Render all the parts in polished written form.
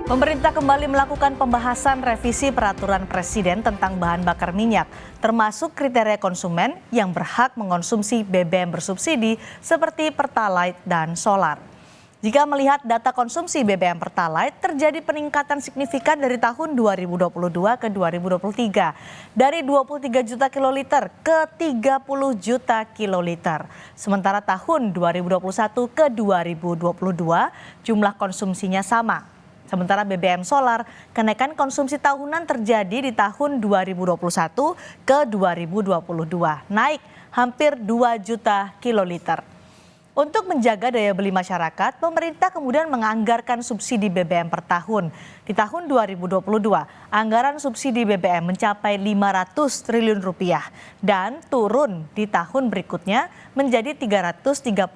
Pemerintah kembali melakukan pembahasan revisi peraturan presiden tentang bahan bakar minyak, termasuk kriteria konsumen yang berhak mengonsumsi BBM bersubsidi seperti Pertalite dan solar. Jika melihat data konsumsi BBM Pertalite, terjadi peningkatan signifikan dari tahun 2022 ke 2023, dari 23 juta kiloliter ke 30 juta kiloliter. Sementara tahun 2021 ke 2022, jumlah konsumsinya sama. Sementara BBM solar, kenaikan konsumsi tahunan terjadi di tahun 2021 ke 2022, naik hampir 2 juta kiloliter. Untuk menjaga daya beli masyarakat, pemerintah kemudian menganggarkan subsidi BBM per tahun. Di tahun 2022, anggaran subsidi BBM mencapai 500 triliun rupiah dan turun di tahun berikutnya menjadi 339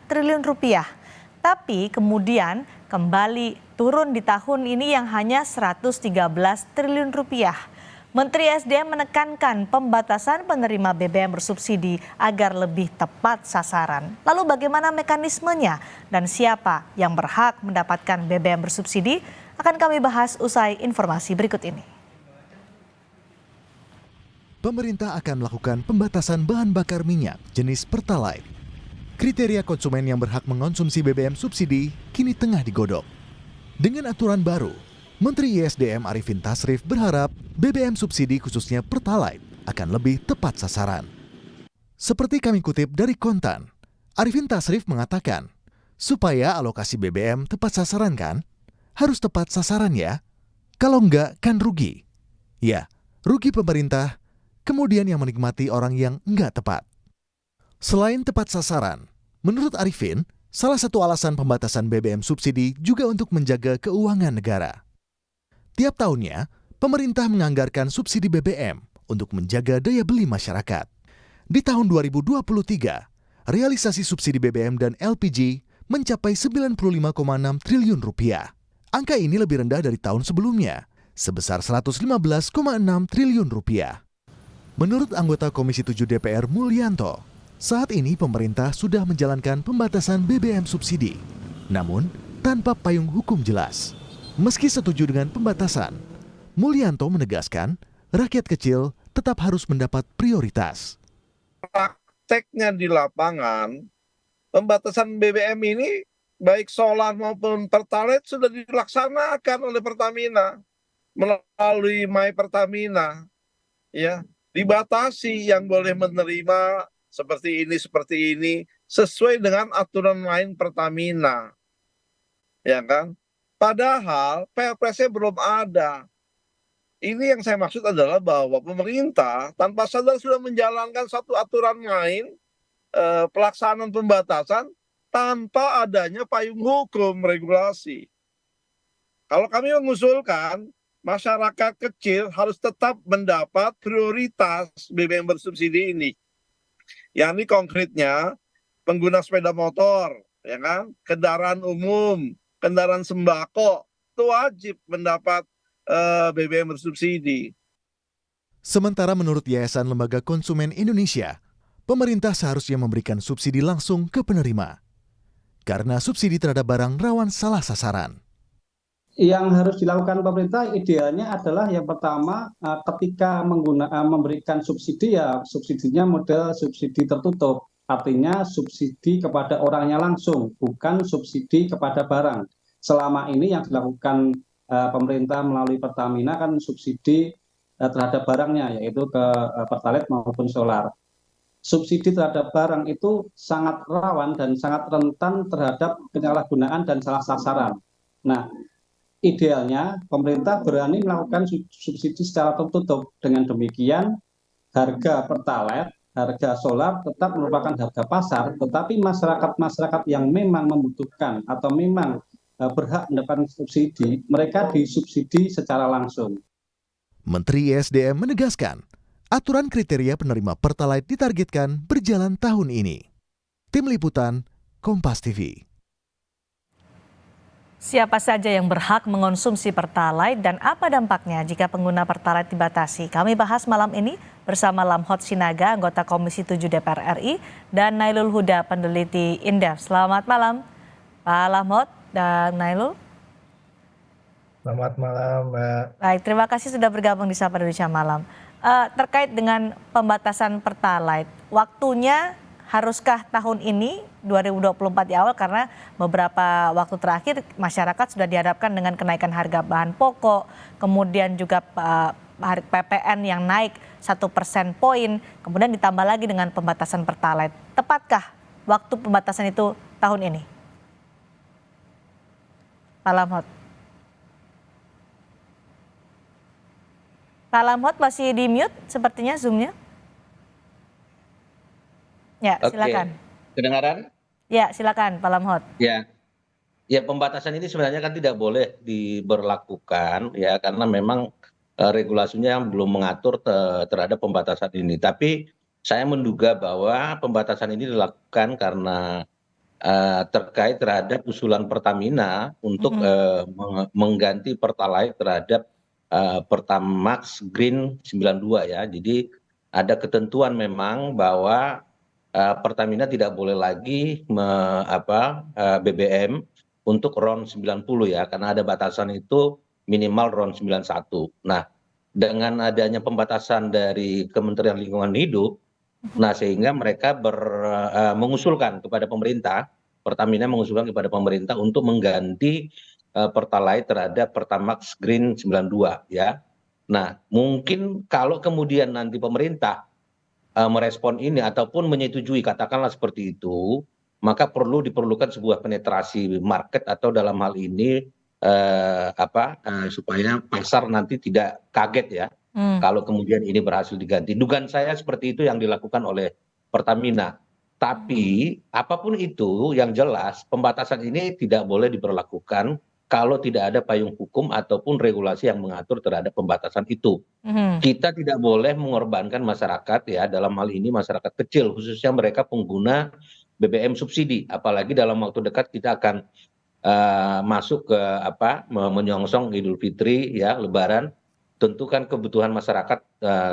triliun rupiah. Tapi kemudian kembali turun di tahun ini yang hanya 113 triliun rupiah. Menteri SDM menekankan pembatasan penerima BBM bersubsidi agar lebih tepat sasaran. Lalu bagaimana mekanismenya dan siapa yang berhak mendapatkan BBM bersubsidi akan kami bahas usai informasi berikut ini. Pemerintah akan melakukan pembatasan bahan bakar minyak jenis Pertalite. Kriteria konsumen yang berhak mengonsumsi BBM subsidi kini tengah digodok. Dengan aturan baru, Menteri ISDM Arifin Tasrif berharap BBM subsidi khususnya Pertalite akan lebih tepat sasaran. Seperti kami kutip dari Kontan, Arifin Tasrif mengatakan, supaya alokasi BBM tepat sasaran kan, harus tepat sasaran ya. Kalau enggak kan rugi. Ya, rugi pemerintah, kemudian yang menikmati orang yang enggak tepat. Selain tepat sasaran, menurut Arifin, salah satu alasan pembatasan BBM subsidi juga untuk menjaga keuangan negara. Tiap tahunnya, pemerintah menganggarkan subsidi BBM untuk menjaga daya beli masyarakat. Di tahun 2023, realisasi subsidi BBM dan LPG mencapai 95,6 triliun rupiah. Angka ini lebih rendah dari tahun sebelumnya, sebesar 115,6 triliun rupiah. Menurut anggota Komisi 7 DPR Mulyanto, saat ini pemerintah sudah menjalankan pembatasan BBM subsidi, namun tanpa payung hukum jelas. Meski setuju dengan pembatasan, Mulyanto menegaskan rakyat kecil tetap harus mendapat prioritas. Prakteknya di lapangan, pembatasan BBM ini baik solar maupun Pertalite sudah dilaksanakan oleh Pertamina melalui My Pertamina. Ya, dibatasi yang boleh menerima seperti ini sesuai dengan aturan main Pertamina, ya kan? Padahal Perpresnya belum ada. Ini yang saya maksud adalah bahwa pemerintah tanpa sadar sudah menjalankan satu aturan main pelaksanaan pembatasan tanpa adanya payung hukum regulasi. Kalau kami mengusulkan masyarakat kecil harus tetap mendapat prioritas BBM bersubsidi ini. Yang ini konkretnya pengguna sepeda motor, ya kan, kendaraan umum, kendaraan sembako itu wajib mendapat BBM bersubsidi. Sementara menurut Yayasan Lembaga Konsumen Indonesia, pemerintah seharusnya memberikan subsidi langsung ke penerima, karena subsidi terhadap barang rawan salah sasaran. Yang harus dilakukan pemerintah idealnya adalah yang pertama ketika memberikan subsidi ya subsidinya model subsidi tertutup, artinya subsidi kepada orangnya langsung, bukan subsidi kepada barang. Selama ini yang dilakukan pemerintah melalui Pertamina kan subsidi terhadap barangnya, yaitu ke Pertalite maupun solar. Subsidi terhadap barang itu sangat rawan dan sangat rentan terhadap penyalahgunaan dan salah sasaran. Nah, idealnya pemerintah berani melakukan subsidi secara tertutup. Dengan demikian harga Pertalite, harga solar tetap merupakan harga pasar, tetapi masyarakat yang memang membutuhkan atau memang berhak mendapatkan subsidi, mereka disubsidi secara langsung. Menteri ISDM menegaskan, aturan kriteria penerima Pertalite ditargetkan berjalan tahun ini. Tim Liputan, Kompas TV. Siapa saja yang berhak mengonsumsi Pertalite dan apa dampaknya jika pengguna Pertalite dibatasi? Kami bahas malam ini bersama Lamhot Sinaga, anggota Komisi 7 DPR RI, dan Nailul Huda, peneliti Indef. Selamat malam, Pak Lamhot dan Nailul. Selamat malam, Mbak. Baik, terima kasih sudah bergabung di Sapa Indonesia Malam. Terkait dengan pembatasan Pertalite, waktunya haruskah tahun ini 2024 di awal, karena beberapa waktu terakhir masyarakat sudah dihadapkan dengan kenaikan harga bahan pokok, kemudian juga PPN yang naik 1 persen poin, kemudian ditambah lagi dengan pembatasan Pertalite. Tepatkah waktu pembatasan itu tahun ini? Pak Lamhot. Pak Lamhot masih di mute sepertinya Zoom-nya. Ya, silakan. Kedengaran? Ya, silakan Pak Lamhot. Ya, ya pembatasan ini sebenarnya kan tidak boleh diberlakukan ya karena memang regulasinya yang belum mengatur terhadap pembatasan ini. Tapi saya menduga bahwa pembatasan ini dilakukan karena terkait terhadap usulan Pertamina untuk mengganti Pertalite terhadap Pertamax Green 92 ya. Jadi ada ketentuan memang bahwa Pertamina tidak boleh lagi BBM untuk RON 90 ya, karena ada batasan itu minimal RON 91. Nah, dengan adanya pembatasan dari Kementerian Lingkungan Hidup, nah sehingga mereka mengusulkan kepada pemerintah, Pertamina mengusulkan kepada pemerintah untuk mengganti Pertalite terhadap Pertamax Green 92 ya. Nah, mungkin kalau kemudian nanti pemerintah merespon ini ataupun menyetujui katakanlah seperti itu, maka diperlukan sebuah penetrasi market atau dalam hal ini supaya pasar nanti tidak kaget ya kalau kemudian ini berhasil diganti. Dugaan saya seperti itu yang dilakukan oleh Pertamina. Tapi apapun itu yang jelas pembatasan ini tidak boleh diberlakukan kalau tidak ada payung hukum ataupun regulasi yang mengatur terhadap pembatasan itu. Kita tidak boleh mengorbankan masyarakat ya, dalam hal ini masyarakat kecil khususnya mereka pengguna BBM subsidi, apalagi dalam waktu dekat kita akan masuk ke menyongsong Idul Fitri ya, Lebaran. Tentu kan kebutuhan masyarakat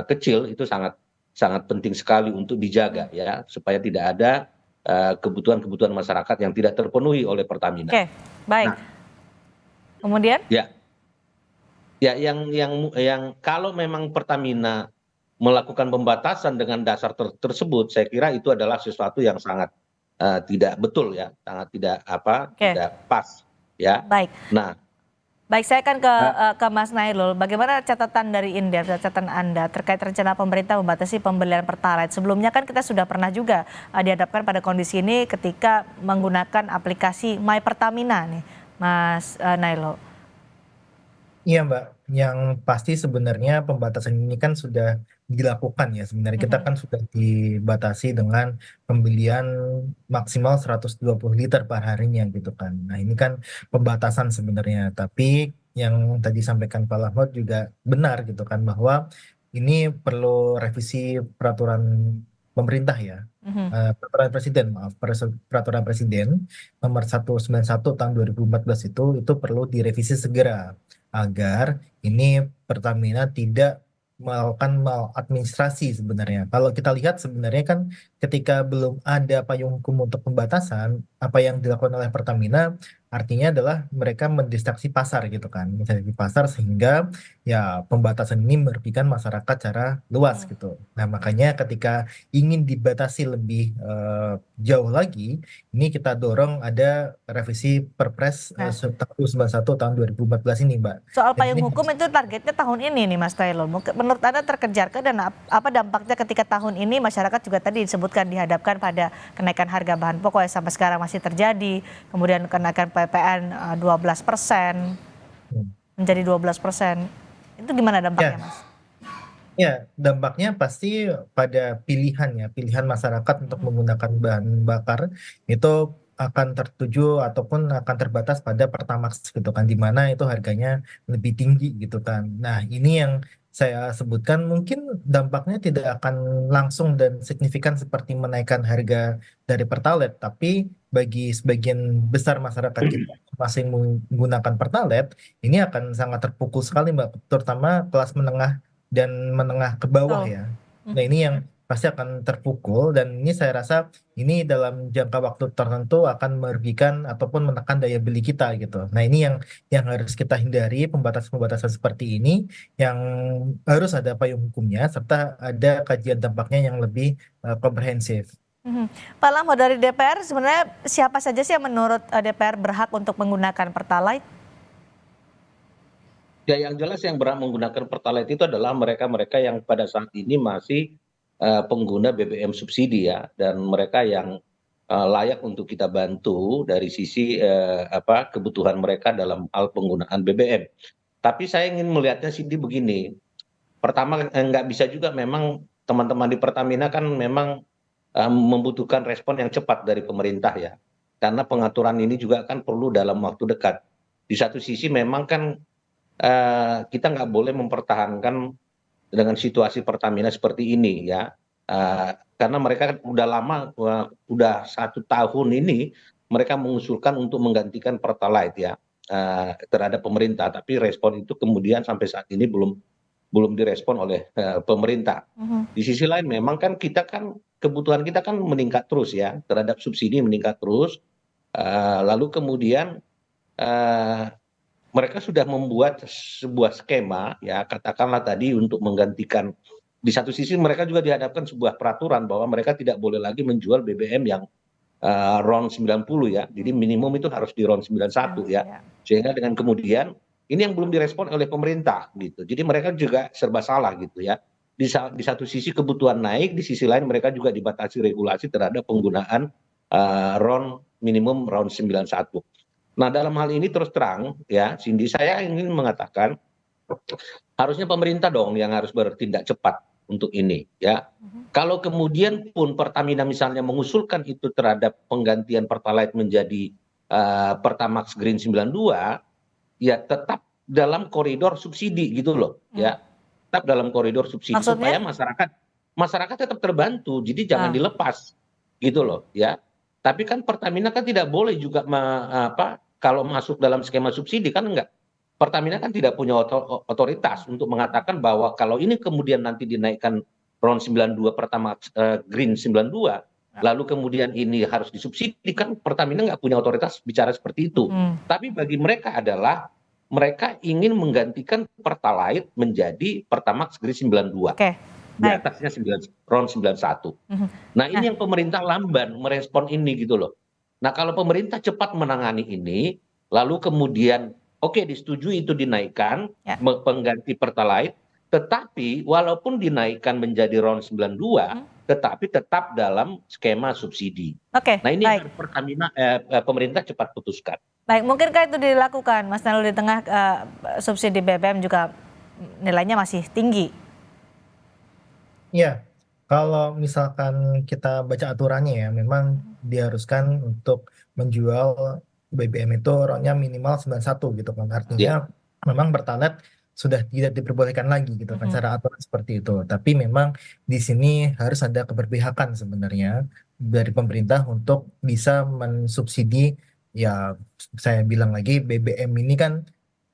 kecil itu sangat sangat penting sekali untuk dijaga ya, supaya tidak ada kebutuhan-kebutuhan masyarakat yang tidak terpenuhi oleh Pertamina. Oke, baik. Nah, Kemudian? ya yang kalau memang Pertamina melakukan pembatasan dengan dasar tersebut, saya kira itu adalah sesuatu yang sangat tidak betul ya, sangat tidak tidak pas ya. Baik. Nah, Baik, saya akan ke Mas Nailul. Bagaimana catatan dari Indef, catatan Anda terkait rencana pemerintah membatasi pembelian Pertalite? Sebelumnya kan kita sudah pernah juga dihadapkan pada kondisi ini ketika menggunakan aplikasi My Pertamina nih, Mas Nailul. Iya, Mbak. Yang pasti sebenarnya pembatasan ini kan sudah dilakukan ya. Sebenarnya kita kan sudah dibatasi dengan pembelian maksimal 120 liter per harinya gitu kan. Nah, ini kan pembatasan sebenarnya. Tapi yang tadi sampaikan Pak Lahmud juga benar gitu kan, bahwa ini perlu revisi peraturan pemerintah ya. Peraturan presiden, maaf, peraturan presiden nomor 191 tahun 2014 itu perlu direvisi segera agar ini Pertamina tidak melakukan maladministrasi sebenarnya. Kalau kita lihat sebenarnya kan ketika belum ada payung hukum untuk pembatasan, apa yang dilakukan oleh Pertamina artinya adalah mereka mendistraksi pasar gitu kan, mendistraksi pasar sehingga ya pembatasan ini merugikan masyarakat secara luas gitu. Nah, makanya ketika ingin dibatasi lebih jauh lagi, ini kita dorong ada revisi Perpres 191 tahun 2014 ini, Mbak. Soal Dan payung ini hukum itu targetnya tahun ini nih Mas Nailul. Menurut Anda terkejarkah dan apa dampaknya ketika tahun ini masyarakat juga tadi disebutkan dihadapkan pada kenaikan harga bahan pokok yang sampai sekarang masih terjadi, kemudian kenaikan PPN 12% menjadi 12%. Itu gimana dampaknya, Mas? Ya, dampaknya pasti pada pilihan masyarakat untuk menggunakan bahan bakar itu akan tertuju ataupun akan terbatas pada Pertamax gitu kan, di mana itu harganya lebih tinggi gitu kan. Nah, ini yang saya sebutkan mungkin dampaknya tidak akan langsung dan signifikan seperti menaikkan harga dari Pertalite, tapi bagi sebagian besar masyarakat kita masih menggunakan Pertalite, ini akan sangat terpukul sekali, Mbak, terutama kelas menengah dan menengah ke bawah ya. Nah, ini yang pasti akan terpukul, dan ini saya rasa ini dalam jangka waktu tertentu akan merugikan ataupun menekan daya beli kita gitu. Nah, ini yang harus kita hindari, pembatasan-pembatasan seperti ini yang harus ada payung hukumnya serta ada kajian dampaknya yang lebih komprehensif. Pak Lamo, dari DPR sebenarnya siapa saja sih yang menurut DPR berhak untuk menggunakan Pertalite? Ya, yang jelas yang berhak menggunakan Pertalite itu adalah mereka-mereka yang pada saat ini masih pengguna BBM subsidi ya, dan mereka yang layak untuk kita bantu dari sisi kebutuhan mereka dalam hal penggunaan BBM. Tapi saya ingin melihatnya sih begini. Pertama, nggak bisa juga memang teman-teman di Pertamina kan memang membutuhkan respon yang cepat dari pemerintah ya. Karena pengaturan ini juga kan perlu dalam waktu dekat. Di satu sisi memang kan kita nggak boleh mempertahankan dengan situasi Pertamina seperti ini ya. Karena mereka kan udah lama, udah 1 tahun ini mereka mengusulkan untuk menggantikan Pertalite ya terhadap pemerintah. Tapi respon itu kemudian sampai saat ini belum direspon oleh pemerintah. Di sisi lain memang kan kita kan kebutuhan kita kan meningkat terus ya, terhadap subsidi meningkat terus. Lalu kemudian mereka sudah membuat sebuah skema ya, katakanlah tadi untuk menggantikan, di satu sisi mereka juga dihadapkan sebuah peraturan bahwa mereka tidak boleh lagi menjual BBM yang RON 90 ya, jadi minimum itu harus di RON 91 ya, sehingga dengan kemudian ini yang belum direspon oleh pemerintah gitu, jadi mereka juga serba salah gitu ya, di satu sisi kebutuhan naik, di sisi lain mereka juga dibatasi regulasi terhadap penggunaan RON minimum RON 91. Nah, dalam hal ini terus terang ya, Cindy, saya ingin mengatakan harusnya pemerintah dong yang harus bertindak cepat untuk ini ya. Kalau kemudian pun Pertamina misalnya mengusulkan itu terhadap penggantian Pertalite menjadi Pertamax Green 92, ya tetap dalam koridor subsidi gitu loh ya. Tetap dalam koridor subsidi. Maksudnya? Supaya masyarakat tetap terbantu. Jadi jangan dilepas gitu loh ya. Tapi kan Pertamina kan tidak boleh juga kalau masuk dalam skema subsidi kan enggak. Pertamina kan tidak punya otoritas untuk mengatakan bahwa kalau ini kemudian nanti dinaikkan RON 92 Pertamax Green 92, lalu kemudian ini harus disubsidi, kan Pertamina nggak punya otoritas bicara seperti itu. Tapi bagi mereka adalah mereka ingin menggantikan Pertalite menjadi Pertamax Green 92. Di atasnya RON 91. Nah, ini yang pemerintah lamban merespon ini gitu loh. Nah, kalau pemerintah cepat menangani ini, lalu kemudian oke, disetujui itu dinaikkan pengganti Pertalite, tetapi walaupun dinaikkan menjadi RON 92, tetapi tetap dalam skema subsidi. Nah, ini yang Pertamina pemerintah cepat putuskan. Baik, mungkinkah itu dilakukan, Mas Nailul, di tengah subsidi BBM juga nilainya masih tinggi? Iya, kalau misalkan kita baca aturannya ya, memang diharuskan untuk menjual BBM itu RON-nya minimal 91 gitu kan. Artinya memang Pertalite sudah tidak diperbolehkan lagi gitu kan, secara aturan seperti itu. Tapi memang di sini harus ada keberpihakan sebenarnya dari pemerintah untuk bisa mensubsidi, ya saya bilang lagi, BBM ini kan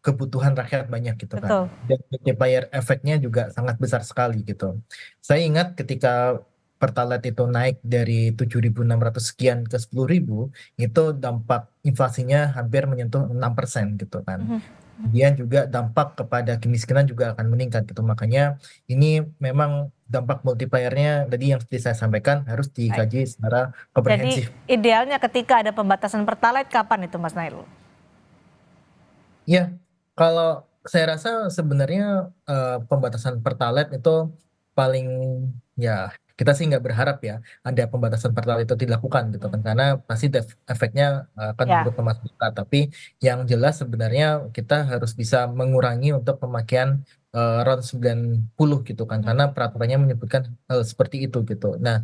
kebutuhan rakyat banyak gitu kan. Dan multiplier efeknya juga sangat besar sekali gitu. Saya ingat ketika Pertalite itu naik dari 7.600 sekian ke 10.000, itu dampak inflasinya hampir menyentuh 6% gitu kan. Kemudian juga dampak kepada kemiskinan juga akan meningkat gitu. Makanya ini memang dampak multipliernya tadi yang seperti saya sampaikan harus dikaji secara komprehensif. Jadi idealnya ketika ada pembatasan Pertalite kapan itu, Mas Nailul? Iya, kalau saya rasa sebenarnya pembatasan Pertalite itu paling, ya kita sih nggak berharap ya ada pembatasan Pertalite itu dilakukan gitu kan, karena pasti efeknya akan buruk ke masyarakat. Tapi yang jelas sebenarnya kita harus bisa mengurangi untuk pemakaian RON 90 gitu kan, karena peraturannya menyebutkan hal seperti itu gitu. Nah,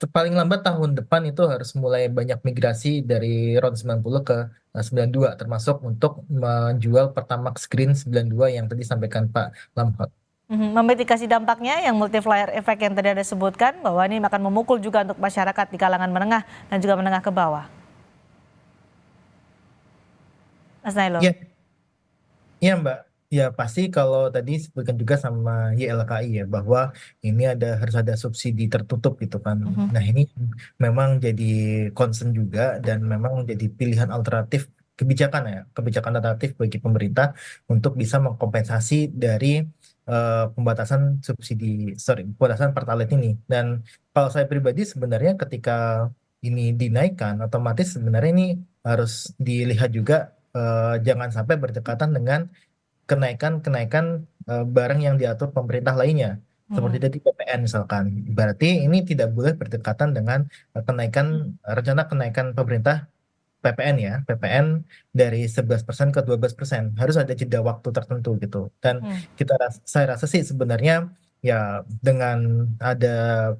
paling lambat tahun depan itu harus mulai banyak migrasi dari RON 90 ke 92, termasuk untuk menjual Pertamax Green 92 yang tadi sampaikan Pak Lamhot. Memitigasi dampaknya yang multiplier effect yang tadi Anda sebutkan, bahwa ini akan memukul juga untuk masyarakat di kalangan menengah dan juga menengah ke bawah. Mas Nailul. Iya Mbak, Ya pasti kalau tadi sebutkan juga sama YLKI ya bahwa ini harus ada subsidi tertutup gitu kan. Nah ini memang jadi concern juga dan memang jadi pilihan alternatif kebijakan alternatif bagi pemerintah untuk bisa mengkompensasi dari pembatasan Pertalite ini. Dan kalau saya pribadi sebenarnya ketika ini dinaikkan, otomatis sebenarnya ini harus dilihat juga jangan sampai berdekatan dengan kenaikan-kenaikan barang yang diatur pemerintah lainnya. Seperti tadi PPN misalkan. Berarti ini tidak boleh berdekatan dengan rencana kenaikan pemerintah PPN ya. PPN dari 11% ke 12%. Harus ada jeda waktu tertentu gitu. Dan saya rasa sih sebenarnya ya dengan ada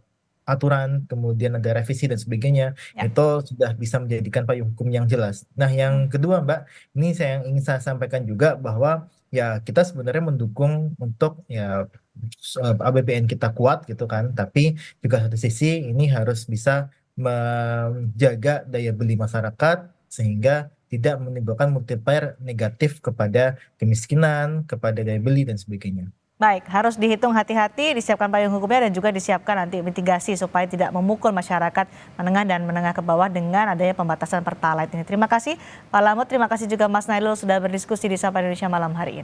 aturan, kemudian ada revisi dan sebagainya, itu sudah bisa menjadikan payung hukum yang jelas. Nah, yang kedua, Mbak, ini yang ingin saya sampaikan juga bahwa ya kita sebenarnya mendukung untuk ya APBN kita kuat gitu kan, tapi juga satu sisi ini harus bisa menjaga daya beli masyarakat sehingga tidak menimbulkan multiplier negatif kepada kemiskinan, kepada daya beli dan sebagainya. Baik, harus dihitung hati-hati, disiapkan payung hukumnya dan juga disiapkan nanti mitigasi supaya tidak memukul masyarakat menengah dan menengah ke bawah dengan adanya pembatasan Pertalite ini. Terima kasih Pak Lamut, terima kasih juga Mas Nailul sudah berdiskusi di Sapa Indonesia malam hari ini.